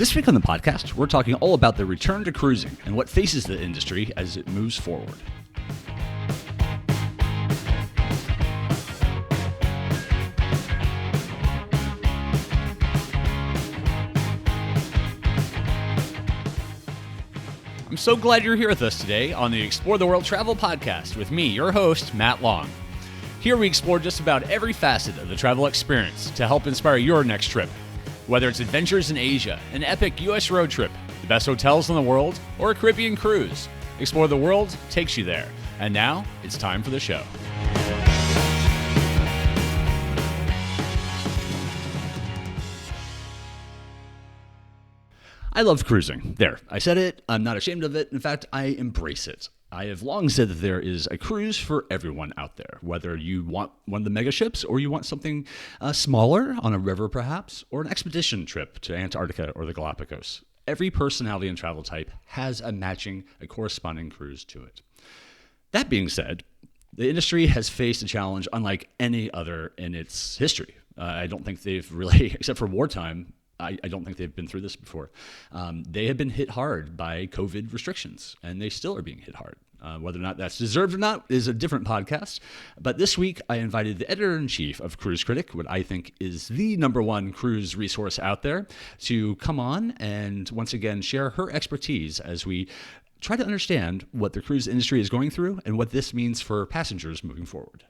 This week on the podcast, we're talking all about the return to cruising and what faces the industry as it moves forward. I'm so glad you're here with us today on the Explore the World Travel Podcast with me, your host, Matt Long. Here we explore just about every facet of the travel experience to help inspire your next trip. Whether it's adventures in Asia, an epic U.S. road trip, the best hotels in the world, or a Caribbean cruise, Explore the World takes you there. And now, it's time for the show. I love cruising. There, I said it. I'm not ashamed of it. In fact, I embrace it. I have long said that there is a cruise for everyone out there, whether you want one of the mega ships or you want something smaller on a river perhaps, or an expedition trip to Antarctica or the Galapagos. Every personality and travel type has a corresponding cruise to it. That being said, the industry has faced a challenge unlike any other in its history. I don't think they've really, except for wartime, I don't think they've been through this before. They have been hit hard by COVID restrictions, and they still are being hit hard. Whether or not that's deserved or not is a different podcast. But this week, I invited the editor-in-chief of Cruise Critic, what I think is the #1 cruise resource out there, to come on and once again share her expertise as we try to understand what the cruise industry is going through and what this means for passengers moving forward.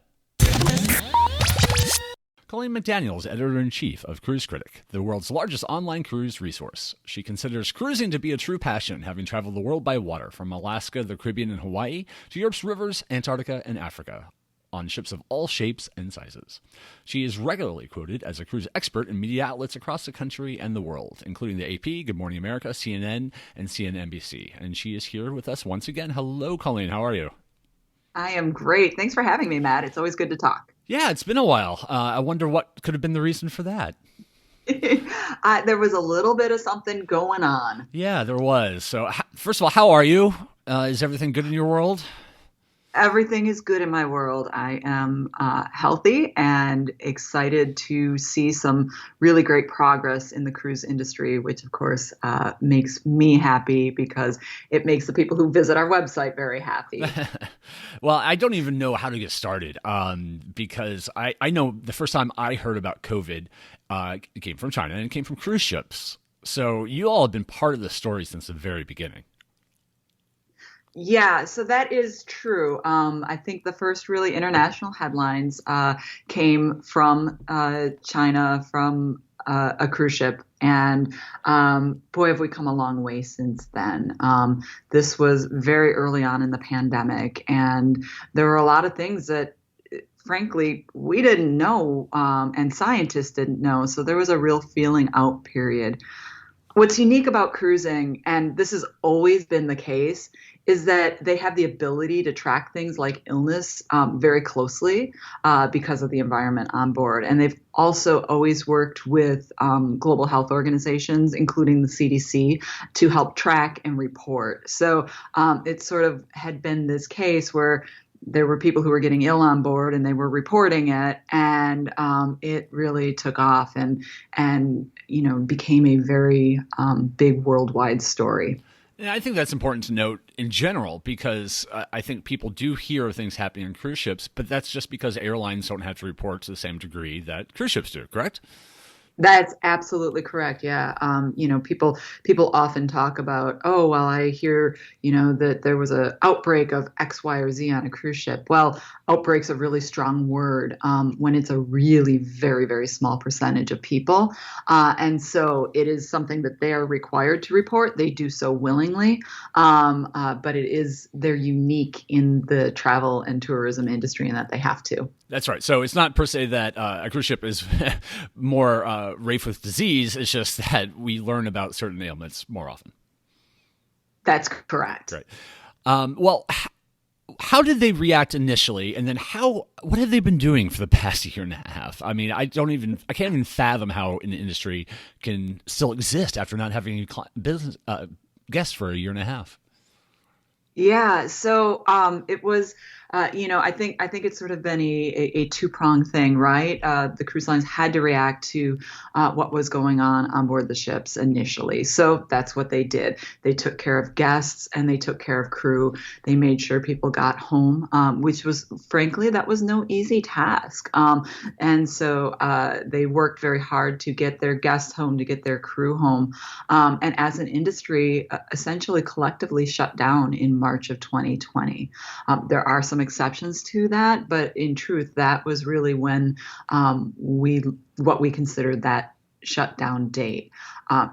Colleen McDaniel is editor-in-chief of Cruise Critic, the world's largest online cruise resource. She considers cruising to be a true passion, having traveled the world by water from Alaska, the Caribbean, and Hawaii to Europe's rivers, Antarctica, and Africa, on ships of all shapes and sizes. She is regularly quoted as a cruise expert in media outlets across the country and the world, including the AP, Good Morning America, CNN, and CNNBC. And she is here with us once again. Hello, Colleen. How are you? I am great. Thanks for having me, Matt. It's always good to talk. Yeah, it's been a while. I wonder what could have been the reason for that. There was a little bit of something going on. Yeah, there was. So first of all, how are you? Is everything good in your world? Everything is good in my world. I am healthy and excited to see some really great progress in the cruise industry, which of course makes me happy because it makes the people who visit our website very happy. Well, I don't even know how to get started because I know the first time I heard about COVID, it came from China and it came from cruise ships. So you all have been part of the story since the very beginning. Yeah, so that is true. I think the first really international headlines came from China, from a cruise ship. And boy, have we come a long way since then. This was very early on in the pandemic. And there were a lot of things that, frankly, we didn't know and scientists didn't know. So there was a real feeling out period. What's unique about cruising, and this has always been the case, is that they have the ability to track things like illness very closely because of the environment on board. And they've also always worked with global health organizations, including the CDC, to help track and report. So it sort of had been this case where there were people who were getting ill on board and they were reporting it, and it really took off and became a very big worldwide story. And I think that's important to note in general because I think people do hear of things happening on cruise ships, but that's just because airlines don't have to report to the same degree that cruise ships do, correct? That's absolutely correct. Yeah. People often talk about, oh, well, I hear, that there was an outbreak of X, Y, or Z on a cruise ship. Well, outbreak's a really strong word when it's a really very, very small percentage of people. And so it is something that they are required to report. They do so willingly. But they're unique in the travel and tourism industry in that they have to. That's right. So it's not per se that a cruise ship is more rife with disease. It's just that we learn about certain ailments more often. That's correct. Right. Well, how did they react initially, and then what have they been doing for the past year and a half? I mean, I can't even fathom how an industry can still exist after not having any business guests for a year and a half. Yeah, so it was, I think it's sort of been a two-pronged thing, right? The cruise lines had to react to what was going on board the ships initially. So that's what they did. They took care of guests and they took care of crew. They made sure people got home, which was, frankly, that was no easy task. And so they worked very hard to get their guests home, to get their crew home. And as an industry, essentially collectively shut down in March of 2020. There are some exceptions to that, but in truth, that was really when we what we considered that shutdown date.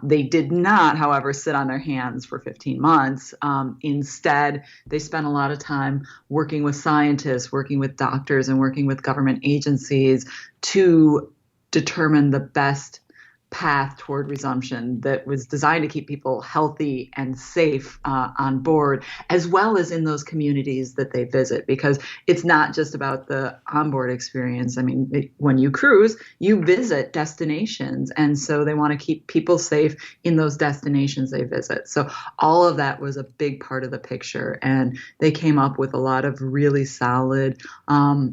They did not, however, sit on their hands for 15 months. Instead, they spent a lot of time working with scientists, working with doctors, and working with government agencies to determine the best path toward resumption that was designed to keep people healthy and safe on board, as well as in those communities that they visit, because it's not just about the onboard experience. I mean, when you cruise, you visit destinations, and so they want to keep people safe in those destinations they visit. So all of that was a big part of the picture, and they came up with a lot of really solid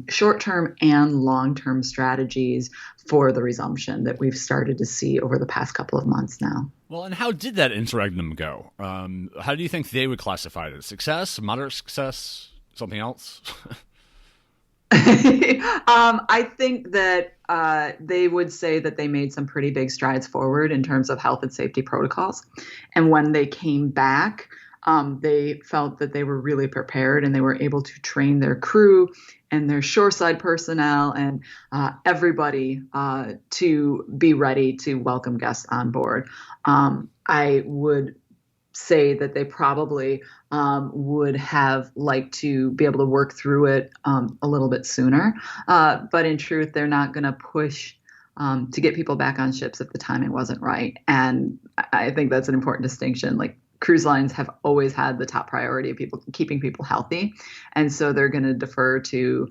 short-term and long-term strategies for the resumption that we've started to see over the past couple of months now. Well, and how did that interregnum go? How do you think they would classify it? As success, moderate success, something else? I think that they would say that they made some pretty big strides forward in terms of health and safety protocols. And when they came back, they felt that they were really prepared and they were able to train their crew and their shoreside personnel and everybody to be ready to welcome guests on board. I would say that they probably would have liked to be able to work through it a little bit sooner. But in truth, they're not going to push to get people back on ships if the timing wasn't right. And I think that's an important distinction. Like, cruise lines have always had the top priority of people keeping people healthy, and so they're going to defer to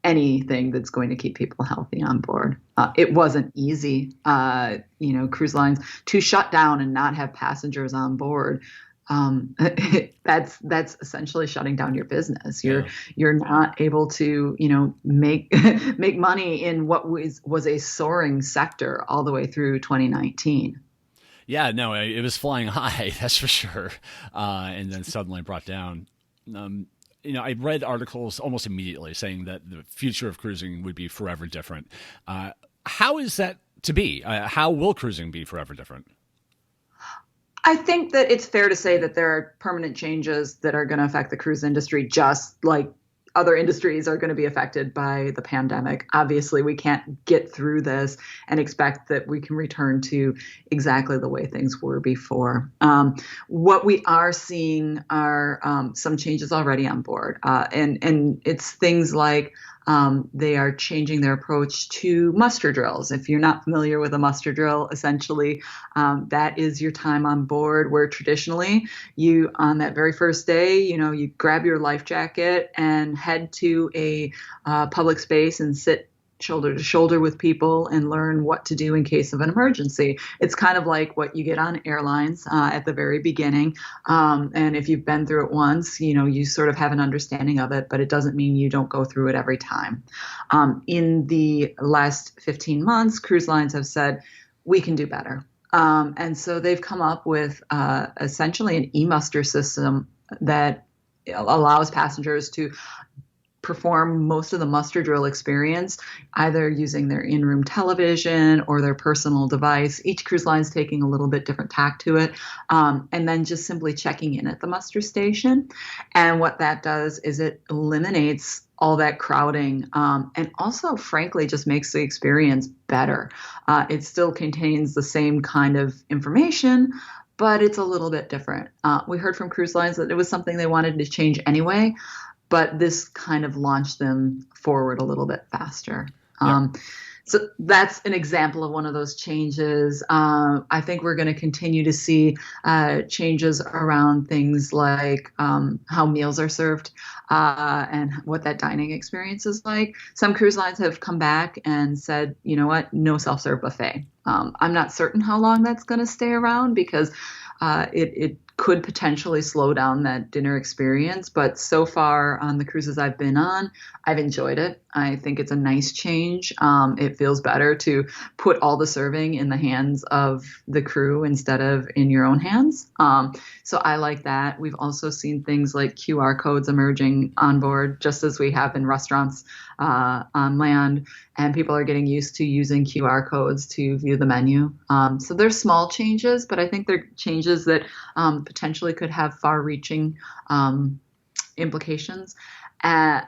anything that's going to keep people healthy on board. It wasn't easy, cruise lines to shut down and not have passengers on board. That's essentially shutting down your business. You're not able to, make make money in what was a soaring sector all the way through 2019. Yeah, no, it was flying high, that's for sure, and then suddenly brought down. I read articles almost immediately saying that the future of cruising would be forever different. How is that to be? How will cruising be forever different? I think that it's fair to say that there are permanent changes that are going to affect the cruise industry, just like other industries are going to be affected by the pandemic. Obviously, we can't get through this and expect that we can return to exactly the way things were before. What we are seeing are some changes already on board, and it's things like they are changing their approach to muster drills. If you're not familiar with a muster drill, essentially that is your time on board, where traditionally you, on that very first day, you grab your life jacket and head to a public space and sit shoulder to shoulder with people and learn what to do in case of an emergency. It's kind of like what you get on airlines at the very beginning. And if you've been through it once, you sort of have an understanding of it, but it doesn't mean you don't go through it every time. In the last 15 months, cruise lines have said, we can do better. And so they've come up with essentially an e-muster system that allows passengers to perform most of the muster drill experience, either using their in-room television or their personal device. Each cruise line is taking a little bit different tack to it, and then just simply checking in at the muster station. And what that does is it eliminates all that crowding, and also, frankly, just makes the experience better. It still contains the same kind of information, but it's a little bit different. We heard from cruise lines that it was something they wanted to change anyway, but this kind of launched them forward a little bit faster. Yep. So that's an example of one of those changes. I think we're going to continue to see changes around things like how meals are served and what that dining experience is like. Some cruise lines have come back and said, you know what, no self-serve buffet. I'm not certain how long that's going to stay around, because it could potentially slow down that dinner experience. But so far on the cruises I've been on, I've enjoyed it. I think it's a nice change. It feels better to put all the serving in the hands of the crew instead of in your own hands. So I like that. We've also seen things like QR codes emerging on board, just as we have in restaurants on land, and people are getting used to using QR codes to view the menu. So there's small changes, but I think they're changes that potentially could have far-reaching implications. And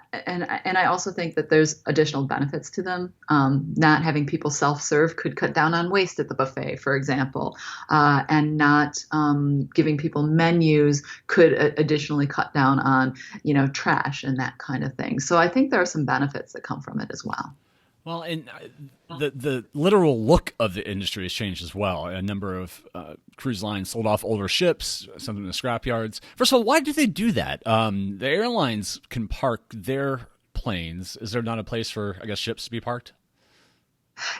I also think that there's additional benefits to them. Not having people self-serve could cut down on waste at the buffet, for example, and not giving people menus could additionally cut down on, trash and that kind of thing. So I think there are some benefits that come from it as well. Well, and the literal look of the industry has changed as well. A number of cruise lines sold off older ships, some in the scrapyards. First of all, why do they do that? The airlines can park their planes. Is there not a place for, I guess, ships to be parked?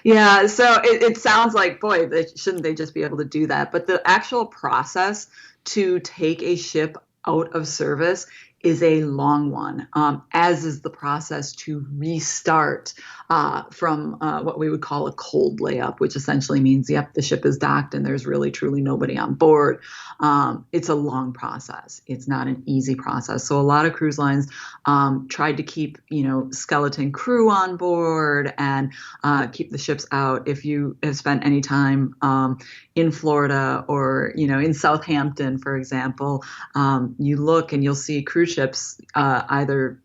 Yeah, so it sounds like, boy, shouldn't they just be able to do that? But the actual process to take a ship out of service is a long one, as is the process to restart from what we would call a cold layup, which essentially means, yep, the ship is docked and there's really truly nobody on board. It's a long process. It's not an easy process. So a lot of cruise lines tried to keep, skeleton crew on board and keep the ships out. If you have spent any time in Florida or, in Southampton, for example, you look and you'll see cruise ships either,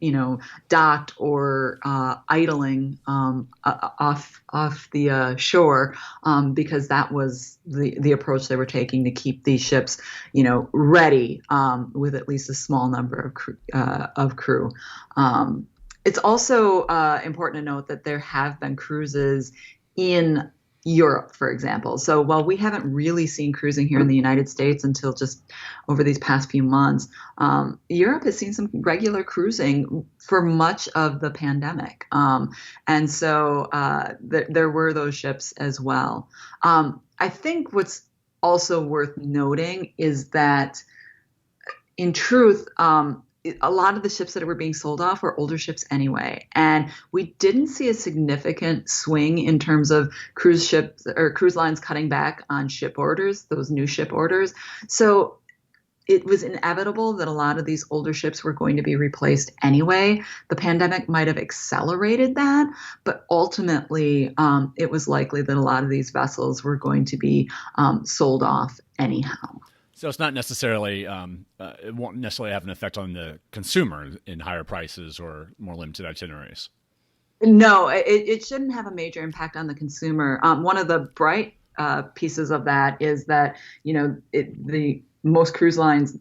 docked or idling off the shore because that was the approach they were taking to keep these ships, ready with at least a small number of crew. It's also important to note that there have been cruises in Europe, for example. So while we haven't really seen cruising here in the United States until just over these past few months, Europe has seen some regular cruising for much of the pandemic. And so there were those ships as well. I think what's also worth noting is that in truth, a lot of the ships that were being sold off were older ships anyway. And we didn't see a significant swing in terms of cruise ships or cruise lines cutting back on ship orders, those new ship orders. So it was inevitable that a lot of these older ships were going to be replaced anyway. The pandemic might have accelerated that, but ultimately it was likely that a lot of these vessels were going to be sold off anyhow. So it's not necessarily, it won't necessarily have an effect on the consumer in higher prices or more limited itineraries. No, it shouldn't have a major impact on the consumer. One of the bright pieces of that is that, the most cruise lines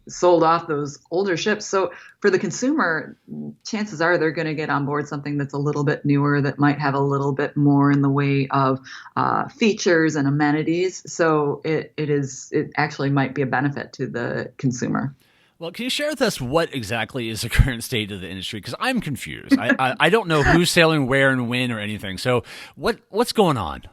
sold off those older ships. So for the consumer, chances are they're going to get on board something that's a little bit newer, that might have a little bit more in the way of features and amenities. So it actually might be a benefit to the consumer. Well, can you share with us what exactly is the current state of the industry? Because I'm confused. I don't know who's sailing where and when or anything. So what's going on?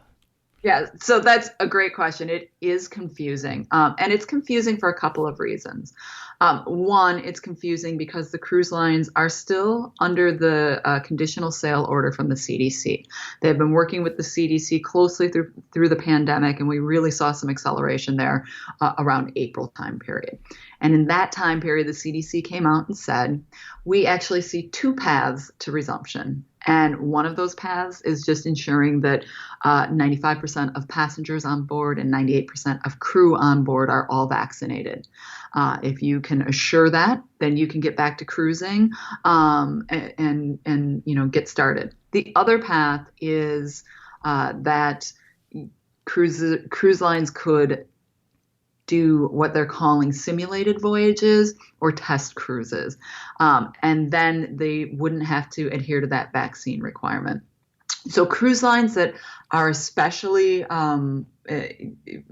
Yeah, so that's a great question. It is confusing, and it's confusing for a couple of reasons. One, it's confusing because the cruise lines are still under the conditional sail order from the CDC. They've been working with the CDC closely through the pandemic, and we really saw some acceleration there around April time period. And in that time period, the CDC came out and said, we actually see two paths to resumption. And one of those paths is just ensuring that 95% of passengers on board and 98% of crew on board are all vaccinated. If you can assure that, then you can get back to cruising and get started. The other path is that cruise lines could do what they're calling simulated voyages or test cruises. And then they wouldn't have to adhere to that vaccine requirement. So cruise lines that are especially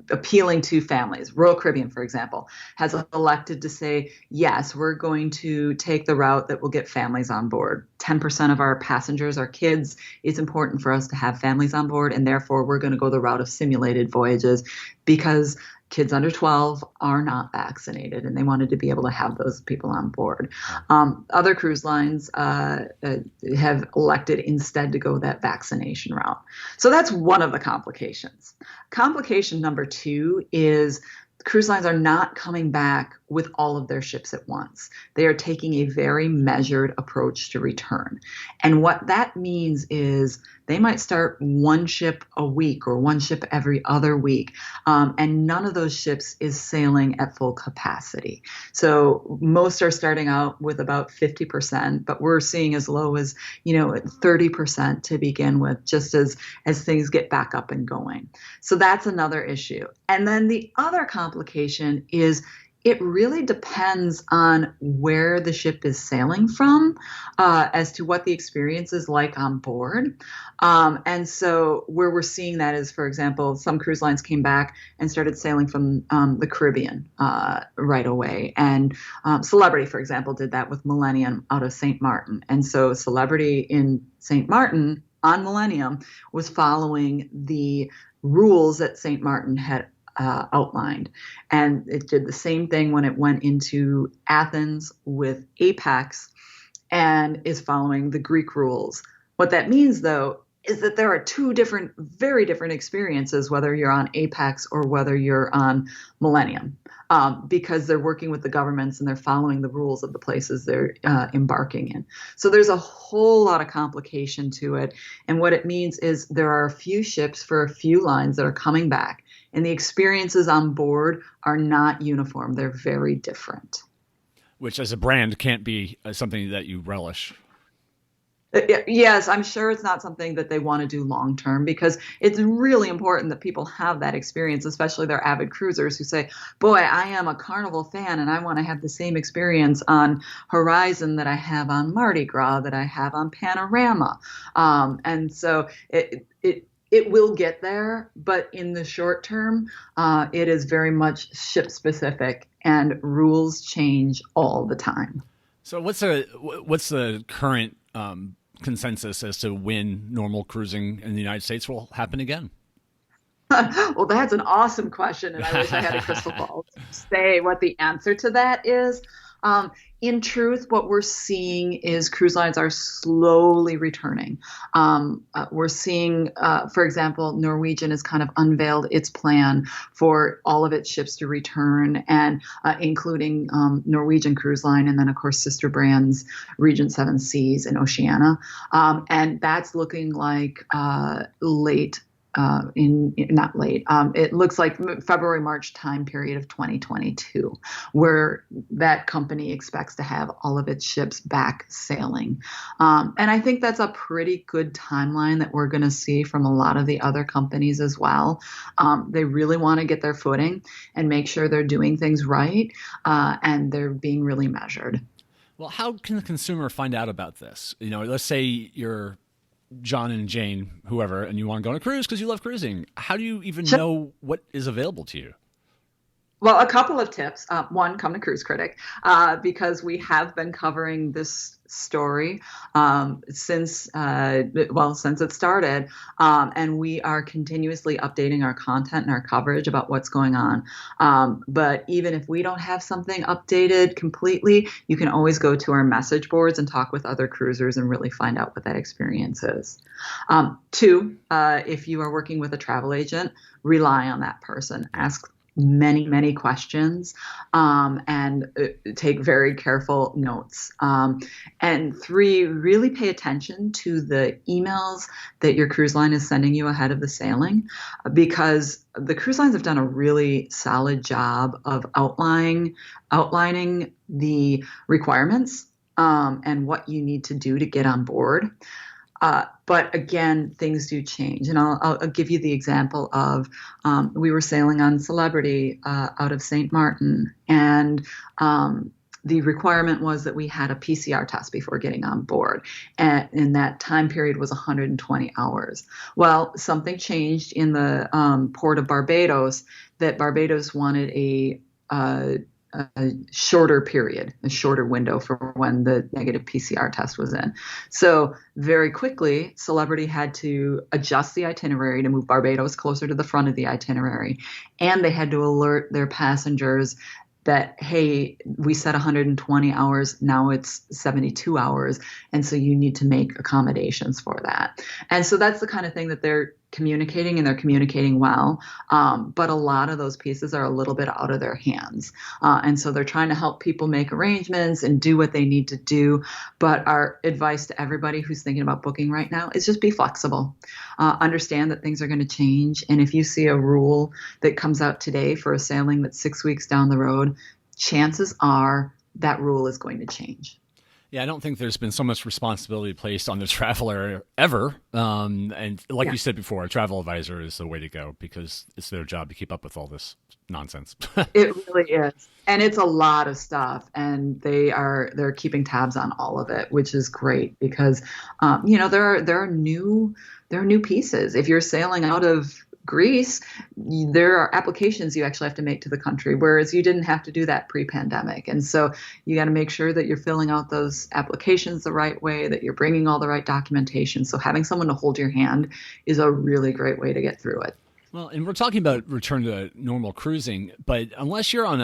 appealing to families, Royal Caribbean, for example, has elected to say, yes, we're going to take the route that will get families on board. 10% of our passengers are kids. It's important for us to have families on board, and therefore we're going to go the route of simulated voyages because kids under 12 are not vaccinated, and they wanted to be able to have those people on board. Other cruise lines have elected instead to go that vaccination route. So that's one of the complications. Complication number two is cruise lines are not coming back with all of their ships at once. They are taking a very measured approach to return. And what that means is they might start one ship a week or one ship every other week, and none of those ships is sailing at full capacity. So most are starting out with about 50%, but we're seeing as low as 30% to begin with, just as things get back up and going. So that's another issue. And then the other complication is it really depends on where the ship is sailing from, as to what the experience is like on board. And so where we're seeing that is, for example, some cruise lines came back and started sailing from the Caribbean right away. And Celebrity, for example, did that with Millennium out of St. Martin. And so Celebrity in St. Martin on Millennium was following the rules that St. Martin had outlined. And it did the same thing when it went into Athens with Apex and is following the Greek rules. What that means, though, is that there are two very different experiences, whether you're on Apex or whether you're on Millennium, because they're working with the governments and they're following the rules of the places they're embarking in. So there's a whole lot of complication to it. And what it means is there are a few ships for a few lines that are coming back, and the experiences on board are not uniform. They're very different. Which, as a brand, can't be something that you relish. Yes, I'm sure it's not something that they want to do long term, because it's really important that people have that experience, especially their avid cruisers who say, boy, I am a Carnival fan and I want to have the same experience on Horizon that I have on Mardi Gras, that I have on Panorama. And so it will get there, but in the short term, it is very much ship specific, and rules change all the time. So what's the current consensus as to when normal cruising in the United States will happen again? Well, that's an awesome question, and I wish I had a crystal ball to say what the answer to that is. In truth, what we're seeing is cruise lines are slowly returning. We're seeing, for example, Norwegian has kind of unveiled its plan for all of its ships to return, and including Norwegian Cruise Line, and then, of course, sister brands Regent Seven Seas and Oceania. And that's looking like late. Not late. It looks like February, March time period of 2022, where that company expects to have all of its ships back sailing. And I think that's a pretty good timeline that we're going to see from a lot of the other companies as well. They really want to get their footing and make sure they're doing things right, and they're being really measured. Well, how can the consumer find out about this? Let's say you're John and Jane, whoever, and you want to go on a cruise because you love cruising. How do you even know what is available to you? Well, a couple of tips. One, come to Cruise Critic, because we have been covering this story since it started, and we are continuously updating our content and our coverage about what's going on. But even if we don't have something updated completely, you can always go to our message boards and talk with other cruisers and really find out what that experience is. Two, if you are working with a travel agent, rely on that person. Ask many questions, and take very careful notes. And three, really pay attention to the emails that your cruise line is sending you ahead of the sailing, because the cruise lines have done a really solid job of outlining the requirements, and what you need to do to get on board. But again, things do change. And I'll give you the example of, we were sailing on Celebrity out of St. Martin, and the requirement was that we had a PCR test before getting on board. And that time period was 120 hours. Well, something changed in the port of Barbados, that Barbados wanted a a shorter period, a shorter window for when the negative PCR test was in. So very quickly, Celebrity had to adjust the itinerary to move Barbados closer to the front of the itinerary. And they had to alert their passengers that, hey, we said 120 hours, now it's 72 hours. And so you need to make accommodations for that. And so that's the kind of thing that they're communicating, and they're communicating well. But a lot of those pieces are a little bit out of their hands. And so they're trying to help people make arrangements and do what they need to do. But our advice to everybody who's thinking about booking right now is just be flexible. Understand that things are going to change. And if you see a rule that comes out today for a sailing that's 6 weeks down the road, chances are that rule is going to change. Yeah, I don't think there's been so much responsibility placed on the traveler ever. And like you said before, a travel advisor is the way to go because it's their job to keep up with all this nonsense. It really is. And it's a lot of stuff. And they're keeping tabs on all of it, which is great because, there are new pieces. If you're sailing out of Greece, there are applications you actually have to make to the country, whereas you didn't have to do that pre-pandemic. And so you got to make sure that you're filling out those applications the right way, that you're bringing all the right documentation. So having someone to hold your hand is a really great way to get through it. Well, and we're talking about return to normal cruising, but unless you're on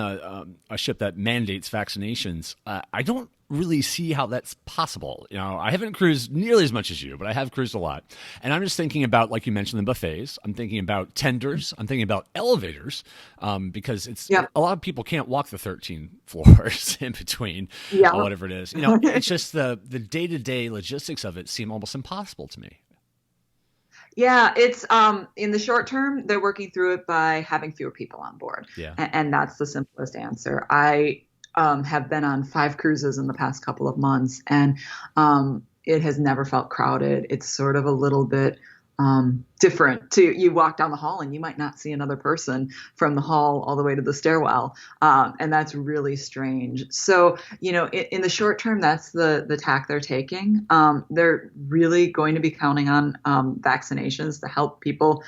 a ship that mandates vaccinations, I don't really see how that's possible. I haven't cruised nearly as much as you, but I have cruised a lot. And I'm just thinking about, like you mentioned, the buffets. I'm thinking about tenders. I'm thinking about elevators, because a lot of people can't walk the 13 floors in between, or whatever it is. It's just the day-to-day logistics of it seem almost impossible to me. Yeah, it's in the short term, they're working through it by having fewer people on board. Yeah. And that's the simplest answer. I have been on 5 cruises in the past couple of months, and it has never felt crowded. It's sort of a little bit different. You walk down the hall and you might not see another person from the hall all the way to the stairwell. And that's really strange. So, in the short term, that's the tack they're taking. They're really going to be counting on vaccinations to help people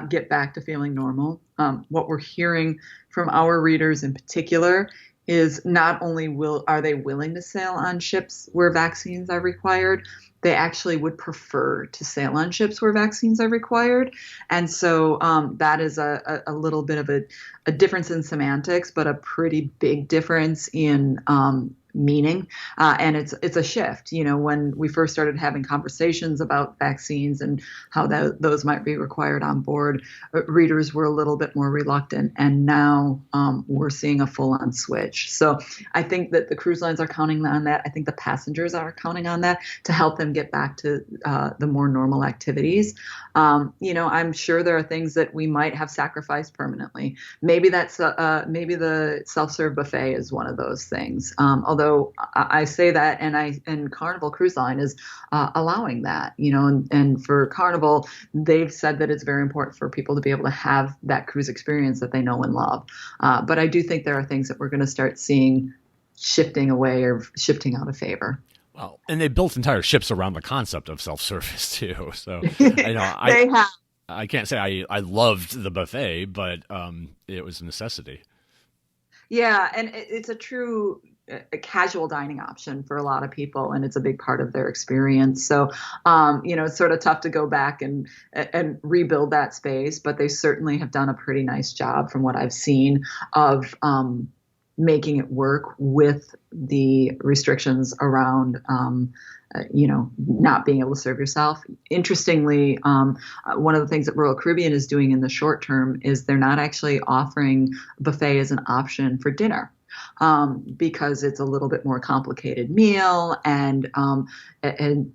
get back to feeling normal. What we're hearing from our readers in particular is not only are they willing to sail on ships where vaccines are required, they actually would prefer to sail on ships where vaccines are required. And so that is a little bit of a difference in semantics, but a pretty big difference in meaning. And it's a shift. When we first started having conversations about vaccines and how those might be required on board, readers were a little bit more reluctant. And now we're seeing a full-on switch. So I think that the cruise lines are counting on that. I think the passengers are counting on that to help them get back to the more normal activities. I'm sure there are things that we might have sacrificed permanently. Maybe maybe the self-serve buffet is one of those things. Although I say that, and Carnival Cruise Line is allowing that, and for Carnival, they've said that it's very important for people to be able to have that cruise experience that they know and love. But I do think there are things that we're going to start seeing shifting away or shifting out of favor. Well, and they built entire ships around the concept of self-service too. So they have. I can't say I loved the buffet, but it was a necessity. Yeah, and it's a true casual dining option for a lot of people, and it's a big part of their experience. So, it's sort of tough to go back and rebuild that space, but they certainly have done a pretty nice job from what I've seen of making it work with the restrictions around not being able to serve yourself. Interestingly, one of the things that Royal Caribbean is doing in the short term is they're not actually offering buffet as an option for dinner. Because it's a little bit more complicated meal, and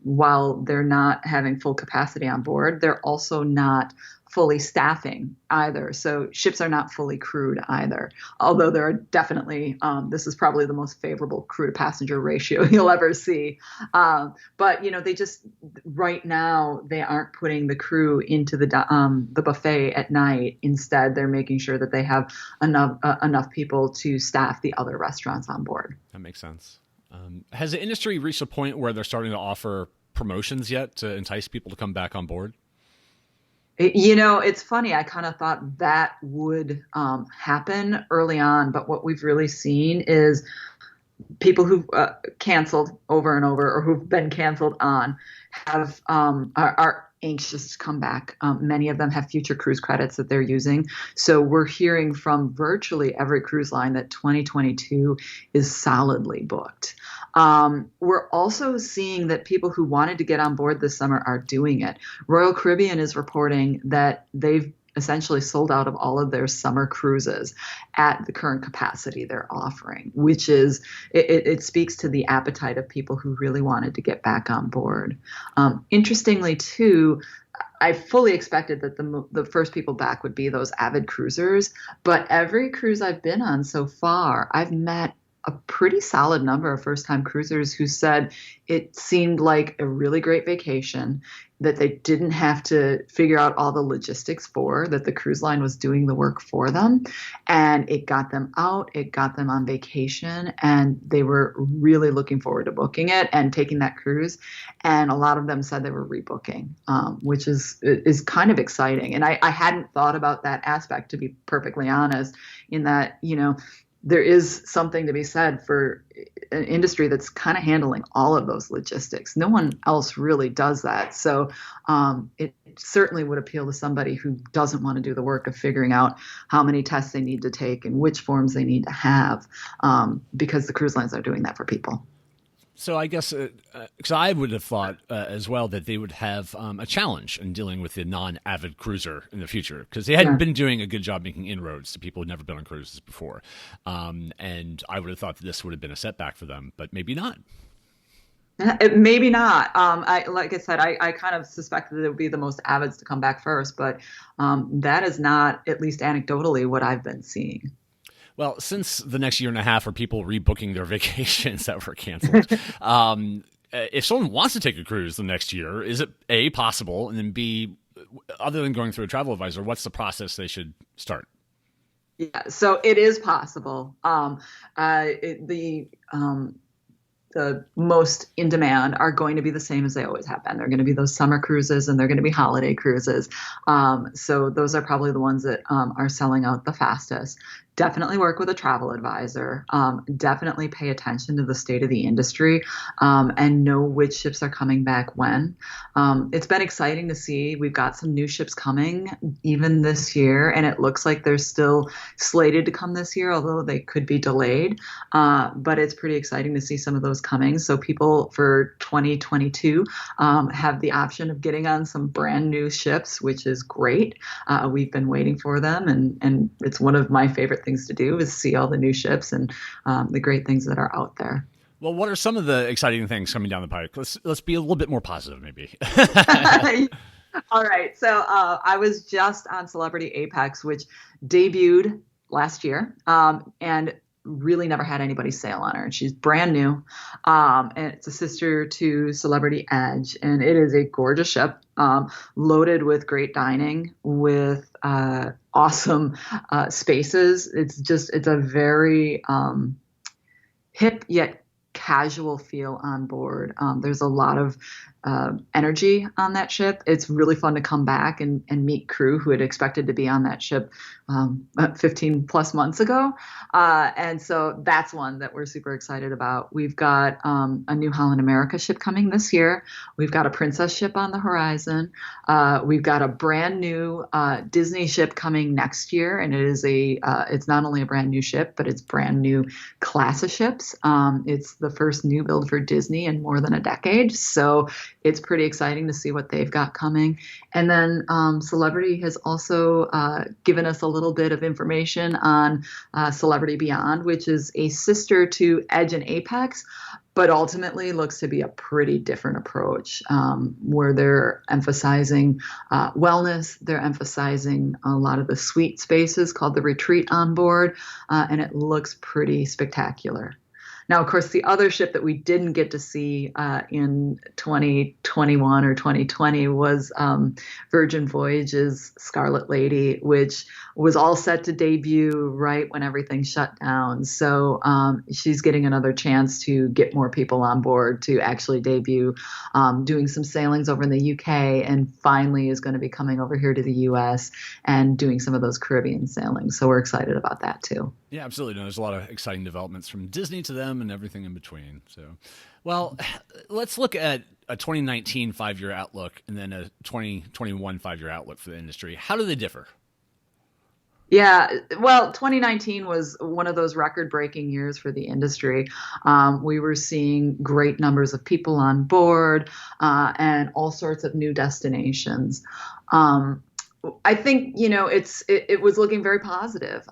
while they're not having full capacity on board, they're also not fully staffing either. So ships are not fully crewed either, although there are definitely, this is probably the most favorable crew to passenger ratio you'll ever see. But, they just, right now, they aren't putting the crew into the buffet at night. Instead, they're making sure that they have enough people to staff the other restaurants on board. That makes sense. Has the industry reached a point where they're starting to offer promotions yet to entice people to come back on board? It's funny. I kind of thought that would happen early on, but what we've really seen is people who've canceled over and over or who've been canceled on are anxious to come back. Many of them have future cruise credits that they're using. So we're hearing from virtually every cruise line that 2022 is solidly booked. We're also seeing that people who wanted to get on board this summer are doing it. Royal Caribbean is reporting that they've essentially sold out of all of their summer cruises at the current capacity they're offering, which is, it speaks to the appetite of people who really wanted to get back on board. Interestingly, too, I fully expected that the first people back would be those avid cruisers, but every cruise I've been on so far, I've met a pretty solid number of first-time cruisers who said it seemed like a really great vacation, that they didn't have to figure out all the logistics for, that the cruise line was doing the work for them. And it got them out, it got them on vacation, and they were really looking forward to booking it and taking that cruise. And a lot of them said they were rebooking, which is kind of exciting. And I hadn't thought about that aspect, to be perfectly honest, in that, there is something to be said for an industry that's kind of handling all of those logistics. No one else really does that. So it certainly would appeal to somebody who doesn't want to do the work of figuring out how many tests they need to take and which forms they need to have, because the cruise lines are doing that for people. So I guess, because I would have thought as well that they would have a challenge in dealing with the non-avid cruiser in the future, because they hadn't been doing a good job making inroads to people who'd never been on cruises before. And I would have thought that this would have been a setback for them, but maybe not. Maybe not. Like I said, I kind of suspected it would be the most avids to come back first, but that is not, at least anecdotally, what I've been seeing. Well, since the next year and a half are people rebooking their vacations that were canceled, if someone wants to take a cruise the next year, is it A, possible, and then B, other than going through a travel advisor, what's the process they should start? Yeah, so it is possible. The most in demand are going to be the same as they always have been. They're going to be those summer cruises and they're going to be holiday cruises. So those are probably the ones that are selling out the fastest. Definitely work with a travel advisor. Definitely pay attention to the state of the industry and know which ships are coming back when. It's been exciting to see. We've got some new ships coming even this year, and it looks like they're still slated to come this year, although they could be delayed. But it's pretty exciting to see some of those coming. So people for 2022 have the option of getting on some brand new ships, which is great. We've been waiting for them, and it's one of my favorite things to do is see all the new ships and the great things that are out there. Well, what are some of the exciting things coming down the pike? Let's be a little bit more positive, maybe. All right. So I was just on Celebrity Apex, which debuted last year, and really never had anybody sail on her. And she's brand new. And it's a sister to Celebrity Edge. And it is a gorgeous ship, loaded with great dining, with awesome spaces. It's a very hip yet casual feel on board. There's a lot of energy on that ship. It's really fun to come back and meet crew who had expected to be on that ship 15 plus months ago. And so that's one that we're super excited about. We've got a New Holland America ship coming this year. We've got a Princess ship on the horizon. We've got a brand new Disney ship coming next year. And it's not only a brand new ship, but it's brand new class of ships. It's the first new build for Disney in more than a decade. So it's pretty exciting to see what they've got coming. And then Celebrity has also given us a little bit of information on Celebrity Beyond, which is a sister to Edge and Apex, but ultimately looks to be a pretty different approach, where they're emphasizing wellness. They're emphasizing a lot of the suite spaces called the Retreat on board, and it looks pretty spectacular. Now, of course, the other ship that we didn't get to see in 2021 or 2020 was Virgin Voyage's Scarlet Lady, which was all set to debut right when everything shut down. So she's getting another chance to get more people on board to actually debut, doing some sailings over in the UK, and finally is going to be coming over here to the US and doing some of those Caribbean sailings. So we're excited about that too. Yeah, absolutely. No, there's a lot of exciting developments from Disney to them and everything in between. So, well, let's look at a 2019 5-year outlook and then a 2021 5-year outlook for the industry. How do they differ? Yeah, well, 2019 was one of those record-breaking years for the industry. We were seeing great numbers of people on board and all sorts of new destinations. I think, it was looking very positive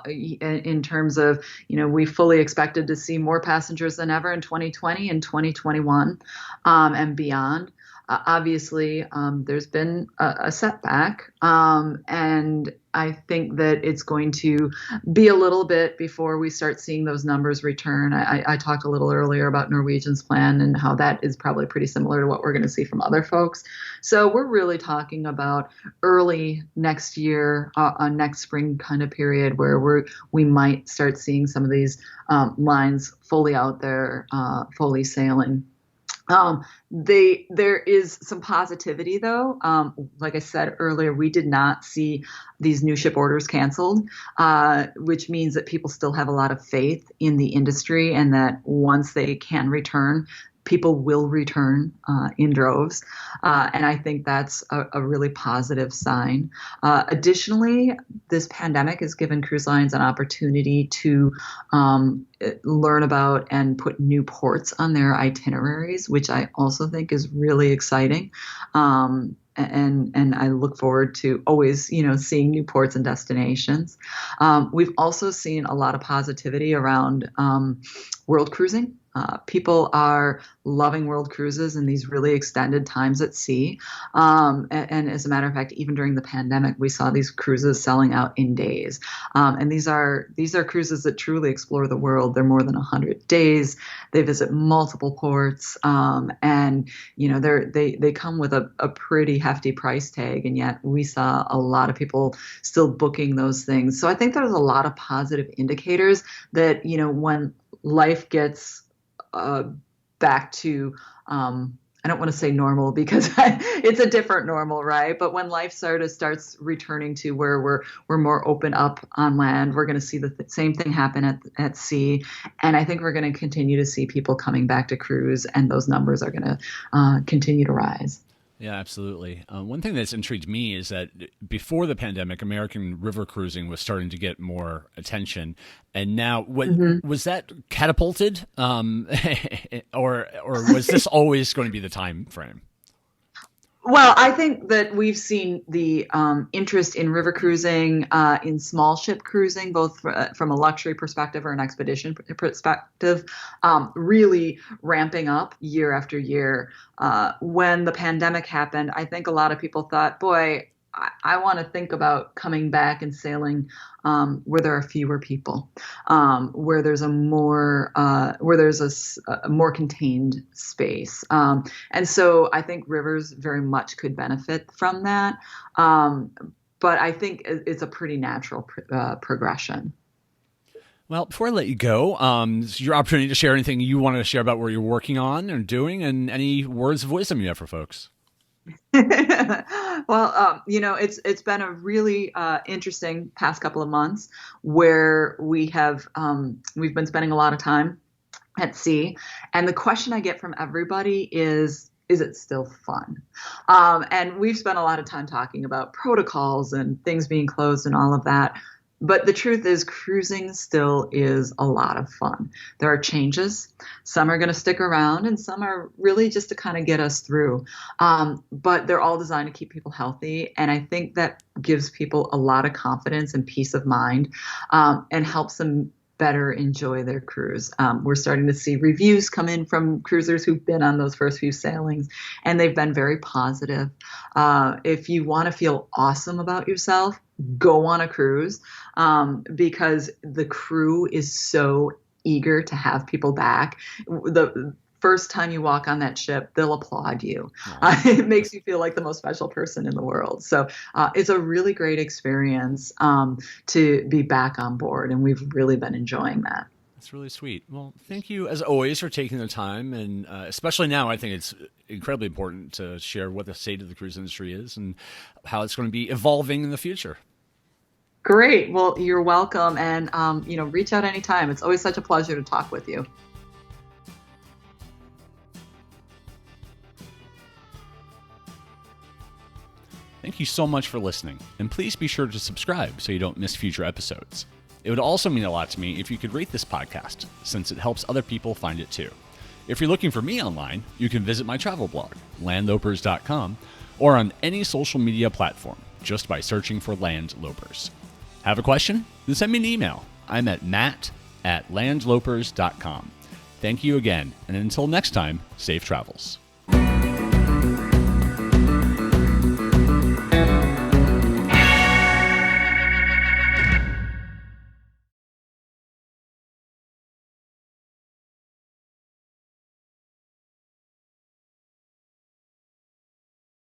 in terms of, we fully expected to see more passengers than ever in 2020 and 2021 and beyond. Obviously, there's been a setback, and I think that it's going to be a little bit before we start seeing those numbers return. I talked a little earlier about Norwegian's plan and how that is probably pretty similar to what we're going to see from other folks. So we're really talking about early next year, next spring kind of period where we might start seeing some of these lines fully out there, fully sailing. There is some positivity though. Like I said earlier, we did not see these new ship orders canceled, which means that people still have a lot of faith in the industry and that once they can return, people will return in droves. And I think that's a really positive sign. Additionally, this pandemic has given cruise lines an opportunity to learn about and put new ports on their itineraries, which I also think is really exciting. And I look forward to always, seeing new ports and destinations. We've also seen a lot of positivity around world cruising. People are loving world cruises and these really extended times at sea. And as a matter of fact, even during the pandemic, we saw these cruises selling out in days. And these are cruises that truly explore the world. They're more than 100 days. They visit multiple ports. And, they come with a pretty hefty price tag. And yet we saw a lot of people still booking those things. So I think there's a lot of positive indicators that, when life gets back to, I don't want to say normal because it's a different normal, right? But when life starts returning to where we're more open up on land, we're going to see the same thing happen at sea. And I think we're going to continue to see people coming back to cruise, and those numbers are going to continue to rise. Yeah, absolutely. One thing that's intrigued me is that before the pandemic, American river cruising was starting to get more attention, and now was that catapulted, or was this always going to be the time frame? Well, I think that we've seen the interest in river cruising, in small ship cruising, both from a luxury perspective or an expedition perspective, really ramping up year after year. When the pandemic happened, I think a lot of people thought, boy, I want to think about coming back and sailing where there are fewer people, where there's a more contained space, and so I think rivers very much could benefit from that. But I think it's a pretty natural progression. Well, before I let you go, it's your opportunity to share anything you want to share about what you're working on and doing, and any words of wisdom you have for folks. Well, it's been a really interesting past couple of months where we've been spending a lot of time at sea, and the question I get from everybody is it still fun? And we've spent a lot of time talking about protocols and things being closed and all of that. But the truth is, cruising still is a lot of fun. There are changes. Some are going to stick around, and some are really just to kind of get us through. But they're all designed to keep people healthy. And I think that gives people a lot of confidence and peace of mind, and helps them better enjoy their cruise. We're starting to see reviews come in from cruisers who've been on those first few sailings, and they've been very positive. If you want to feel awesome about yourself, go on a cruise, because the crew is so eager to have people back. The first time you walk on that ship, they'll applaud you. It makes you feel like the most special person in the world. So it's a really great experience to be back on board, and we've really been enjoying that. That's really sweet. Well, thank you as always for taking the time, and especially now, I think it's incredibly important to share what the state of the cruise industry is and how it's going to be evolving in the future. Great. Well, you're welcome, and reach out anytime. It's always such a pleasure to talk with you. Thank you so much for listening, and please be sure to subscribe so you don't miss future episodes. It would also mean a lot to me if you could rate this podcast, since it helps other people find it too. If you're looking for me online, you can visit my travel blog, landlopers.com, or on any social media platform, just by searching for Landlopers. Have a question? Then send me an email. I'm at matt@landlopers.com. Thank you again, and until next time, safe travels.